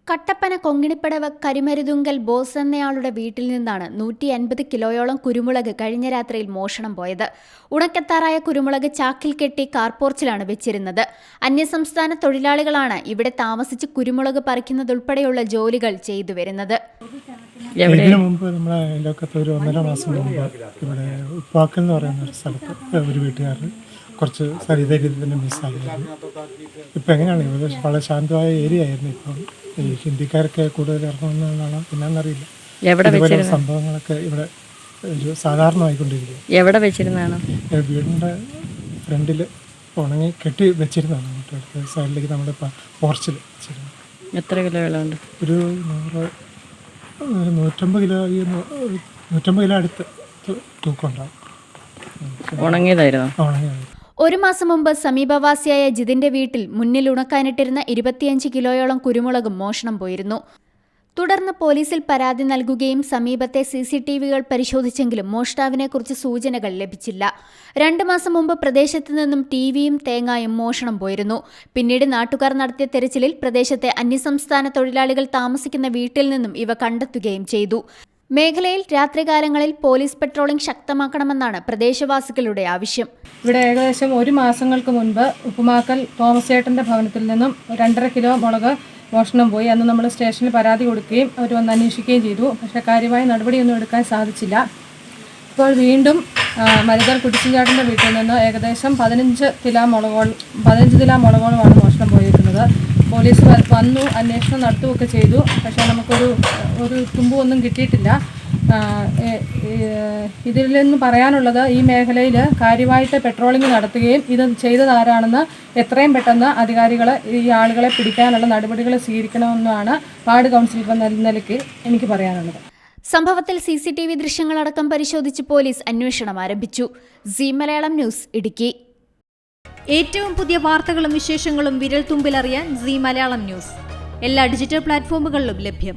Kattappana കൊങ്ങിണിപ്പടവ് കരിമരുതുങ്കൽ boss എന്നയാളുടെ വീട്ടിൽ നിന്നാണ് 150 കിലോയോളം കുരുമുളക് കഴിഞ്ഞ രാത്രിയിൽ മോഷണം പോയത്. ഉണക്കത്താറായ കുരുമുളക് ചാക്കിൽ കെട്ടി കാർപോർച്ചിലാണ് വെച്ചിരുന്നത്. അന്യസംസ്ഥാന തൊഴിലാളികളാണ് ഇവിടെ താമസിച്ച് കുരുമുളക് പറിക്കുന്നതുൾപ്പെടെയുള്ള ജോലികൾ ചെയ്തു വരുന്നത്. ഇതിനു മുമ്പ് നമ്മളെ അയൽവക്കത്ത് ഒരു 1.5 മാസം മുമ്പ് ഇവിടെ ഉപ്പാക്കൽ എന്ന് പറയുന്ന ഒരു സ്ഥലത്ത് ഒരു വീട്ടുകാരൻ കുറച്ച് ഇതേ രീതിയിൽ തന്നെ മിസ്സായിരുന്നു. ഇപ്പം എങ്ങനെയാണ് ഇവിടെ വളരെ ശാന്തമായ ഏരിയ ആയിരുന്നു. ഇപ്പം ഈ ഹിന്ദിക്കാരൊക്കെ കൂടുതൽ ഇറങ്ങുന്നതാണ് പിന്നെന്നറിയില്ല. ഇതുപോലെ സംഭവങ്ങളൊക്കെ ഇവിടെ ഒരു സാധാരണമായിക്കൊണ്ടിരിക്കും. എവിടെ വെച്ചിരുന്നതാണ്? വീടിൻ്റെ ഫ്രണ്ടിൽ ഉണങ്ങി കെട്ടി വെച്ചിരുന്നതാണ്. അങ്ങോട്ട് സൈഡിലേക്ക് നമ്മുടെ പോർച്ചിൽ വെച്ചിരുന്നു. എത്ര കിലോ വെള്ളമുണ്ട്? ഒരു 150 കിലോ 150 കിലോ അടുത്ത് തൂക്കം ഉണ്ടാവും. ഉണങ്ങിയതായിരുന്നു. ഒരു മാസം മുമ്പ് സമീപവാസിയായ ജിതിന്റെ വീട്ടിൽ മുന്നിൽ ഉണക്കാനിട്ടിരുന്ന 25 കിലോയോളം കുരുമുളകും മോഷണം പോയിരുന്നു. തുടർന്ന് പോലീസിൽ പരാതി നൽകുകയും സമീപത്തെ CCTV-കൾ പരിശോധിച്ചെങ്കിലും മോഷ്ടാവിനെക്കുറിച്ച് സൂചനകൾ ലഭിച്ചില്ല. 2 മാസം മുമ്പ് പ്രദേശത്ത് നിന്നും ടിവിയും തേങ്ങായും മോഷണം പോയിരുന്നു. പിന്നീട് നാട്ടുകാർ നടത്തിയ തെരച്ചിലിൽ പ്രദേശത്തെ അന്യസംസ്ഥാന തൊഴിലാളികൾ താമസിക്കുന്ന വീട്ടിൽ നിന്നും ഇവ കണ്ടെത്തുകയും ചെയ്തു. മേഖലയിൽ രാത്രികാലങ്ങളിൽ പോലീസ് പെട്രോളിംഗ് ശക്തമാക്കണമെന്നാണ് പ്രദേശവാസികളുടെ ആവശ്യം. ഇവിടെ ഏകദേശം 1 മാസങ്ങൾക്ക് മുൻപ് ഉപ്പുമാക്കൽ തോമസ് ചേട്ടൻ്റെ ഭവനത്തിൽ നിന്നും 2.5 കിലോ മുളക് മോഷണം പോയി. അന്ന് നമ്മൾ സ്റ്റേഷനിൽ പരാതി കൊടുക്കുകയും അവർ വന്ന് അന്വേഷിക്കുകയും ചെയ്തു. പക്ഷേ കാര്യമായ നടപടിയൊന്നും എടുക്കാൻ സാധിച്ചില്ല. ഇപ്പോൾ വീണ്ടും മരുതൽ കുടിച്ചിൻചാട്ടിൻ്റെ വീട്ടിൽ നിന്ന് ഏകദേശം 15 തില മുളകോളമാണ് മോഷണം പോയിരിക്കുന്നത്. പോലീസ് വന്നു അന്വേഷണം നടത്തുകയൊക്കെ ചെയ്തു. പക്ഷേ നമുക്കൊരു തുമ്പൊന്നും കിട്ടിയിട്ടില്ല. ഇതിൽ നിന്ന് പറയാനുള്ളത്, ഈ മേഖലയിൽ കാര്യമായിട്ട് പെട്രോളിംഗ് നടത്തുകയും ഇത് ചെയ്തതാരാണെന്ന് എത്രയും പെട്ടെന്ന് അധികാരികൾ ഈ ആളുകളെ പിടിക്കാനുള്ള നടപടികൾ സ്വീകരിക്കണമെന്നാണ് വാർഡ് കൗൺസിൽ നിലയ്ക്ക് എനിക്ക് പറയാനുള്ളത്. സംഭവത്തിൽ CCTV ദൃശ്യങ്ങളടക്കം പരിശോധിച്ച് പോലീസ് അന്വേഷണം ആരംഭിച്ചു. സീ മലയാളം ന്യൂസ്, ഇടുക്കി. ഏറ്റവും പുതിയ വാർത്തകളും വിശേഷങ്ങളും വിരൽ തുമ്പിലറിയാൻ സീ മലയാളം ന്യൂസ് എല്ലാ ഡിജിറ്റൽ പ്ലാറ്റ്ഫോമുകളിലും ലഭ്യം.